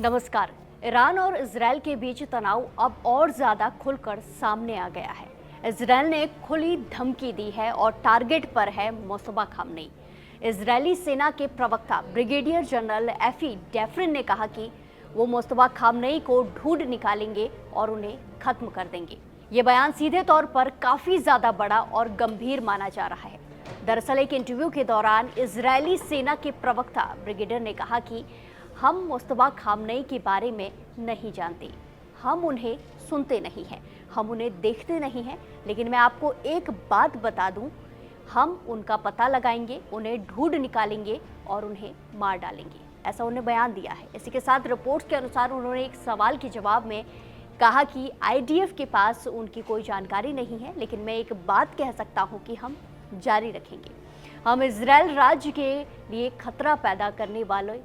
नमस्कार। ईरान और इजरायल के बीच तनाव अब और ज्यादा खुलकर सामने आ गया है। इजरायल ने खुली धमकी दी है और टारगेट पर है मुस्तफा खामनेई। इजरायली सेना के प्रवक्ता ब्रिगेडियर जनरल एफी डेफ्रिन ने कहा कि वो मुस्तफा खामनेई को ढूंढ निकालेंगे और उन्हें खत्म कर देंगे। ये बयान सीधे तौर पर काफी ज्यादा बड़ा और गंभीर माना जा रहा है। दरअसल एक इंटरव्यू के दौरान इजरायली सेना के प्रवक्ता ब्रिगेडियर ने कहा कि हम मुस्तफा खामनेई के बारे में नहीं जानते, हम उन्हें सुनते नहीं हैं, हम उन्हें देखते नहीं हैं, लेकिन मैं आपको एक बात बता दूं, हम उनका पता लगाएंगे, उन्हें ढूंढ निकालेंगे और उन्हें मार डालेंगे। ऐसा उन्हें बयान दिया है। इसी के साथ रिपोर्ट्स के अनुसार उन्होंने एक सवाल के जवाब में कहा कि आईडीएफ के पास उनकी कोई जानकारी नहीं है, लेकिन मैं एक बात कह सकता हूं कि हम जारी रखेंगे। हम इजरायल राज्य के लिए खतरा पैदा करने वाले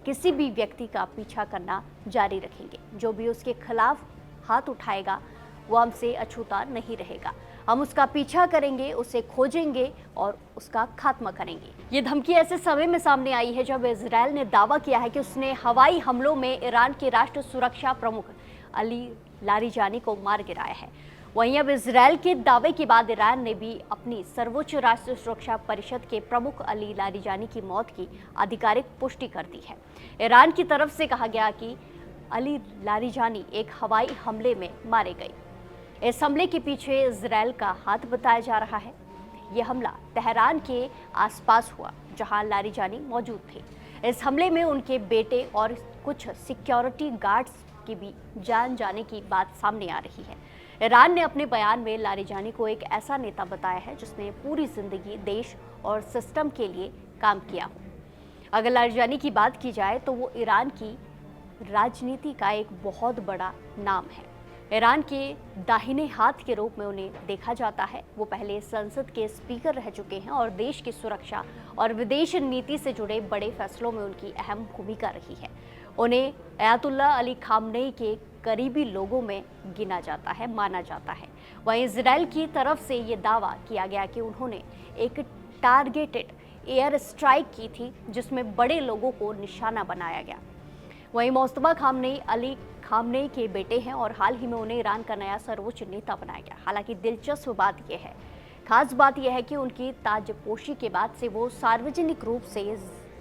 किसी भी व्यक्ति का पीछा करना जारी रखेंगे। जो भी उसके खिलाफ हाथ उठाएगा वो हमसे अछूता नहीं रहेगा। हम उसका पीछा करेंगे, उसे खोजेंगे और उसका खात्मा करेंगे। ये धमकी ऐसे समय में सामने आई है जब इजरायल ने दावा किया है कि उसने हवाई हमलों में ईरान के राष्ट्र सुरक्षा प्रमुख अली लारिजानी को मार गिराया है। वहीं अब इजरायल के दावे के बाद ईरान ने भी अपनी सर्वोच्च राष्ट्रीय सुरक्षा परिषद के प्रमुख अली लारिजानी की मौत की आधिकारिक पुष्टि कर दी है। ईरान की तरफ से कहा गया कि अली लारिजानी एक हवाई हमले में मारे गए। इस हमले के पीछे इजरायल का हाथ बताया जा रहा है। यह हमला तेहरान के आसपास हुआ, जहां लारिजानी मौजूद थे। इस हमले में उनके बेटे और कुछ सिक्योरिटी गार्ड्स की भी जान जाने की बात सामने आ रही है। ईरान ने अपने बयान में लारिजानी को एक ऐसा नेता बताया है जिसने पूरी जिंदगी देश और सिस्टम के लिए काम किया हो। अगर लारिजानी की बात की जाए तो वो ईरान की राजनीति का एक बहुत बड़ा नाम है। ईरान के दाहिने हाथ के रूप में उन्हें देखा जाता है। वो पहले संसद के स्पीकर रह चुके हैं और देश की सुरक्षा और विदेश नीति से जुड़े बड़े फैसलों में उनकी अहम भूमिका रही है। उन्हें अयातुल्ला अली खामनेई के करीबी लोगों में गिना जाता है, माना जाता है। वहीं इजरायल की तरफ से ये दावा किया गया कि उन्होंने एक टारगेटेड एयर स्ट्राइक की थी जिसमें बड़े लोगों को निशाना बनाया गया। वहीं मुस्तफा खामनेई अली खामनेई के बेटे हैं और हाल ही में उन्हें ईरान का नया सर्वोच्च नेता बनाया गया। हालांकि दिलचस्प बात यह है, खास बात यह है कि उनकी ताजपोशी के बाद से वो सार्वजनिक रूप से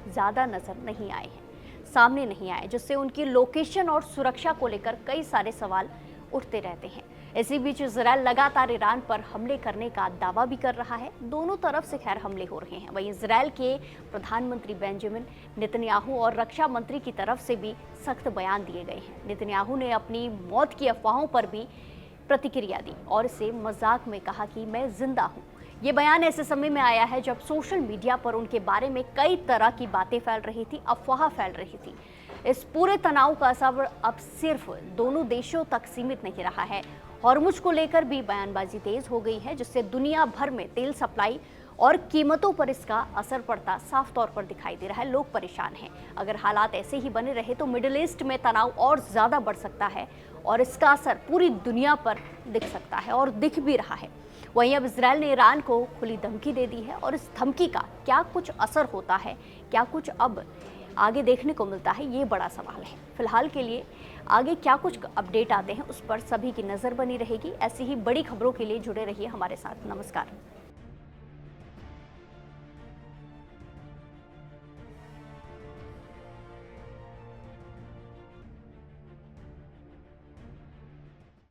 ज़्यादा नजर नहीं आए हैं, सामने नहीं आए, जिससे उनकी लोकेशन और सुरक्षा को लेकर कई सारे सवाल उठते रहते हैं। इसी बीच इजरायल लगातार ईरान पर हमले करने का दावा भी कर रहा है। दोनों तरफ से खैर हमले हो रहे हैं। वहीं इजरायल के प्रधानमंत्री बेंजामिन नेतन्याहू और रक्षा मंत्री की तरफ से भी सख्त बयान दिए गए हैं। नेतन्याहू ने अपनी मौत की अफवाहों पर भी प्रतिक्रिया दी और इसे मजाक में कहा कि मैं जिंदा हूँ। ये बयान ऐसे समय में आया है जब सोशल मीडिया पर उनके बारे में कई तरह की बातें फैल रही थी, अफवाह फैल रही थी। इस पूरे तनाव का असर अब सिर्फ दोनों देशों तक सीमित नहीं रहा है। हॉर्मुज को लेकर भी बयानबाजी तेज हो गई है, जिससे दुनिया भर में तेल सप्लाई और कीमतों पर इसका असर पड़ता साफ तौर पर दिखाई दे रहा है। लोग परेशान हैं। अगर हालात ऐसे ही बने रहे तो मिडिल ईस्ट में तनाव और ज़्यादा बढ़ सकता है और इसका असर पूरी दुनिया पर दिख सकता है और दिख भी रहा है। वहीं अब इजरायल ने ईरान को खुली धमकी दे दी है और इस धमकी का क्या कुछ असर होता है, क्या कुछ अब आगे देखने को मिलता है, ये बड़ा सवाल है। फिलहाल के लिए आगे क्या कुछ अपडेट आते हैं उस पर सभी की नज़र बनी रहेगी। ऐसी ही बड़ी खबरों के लिए जुड़े रहिए हमारे साथ। नमस्कार।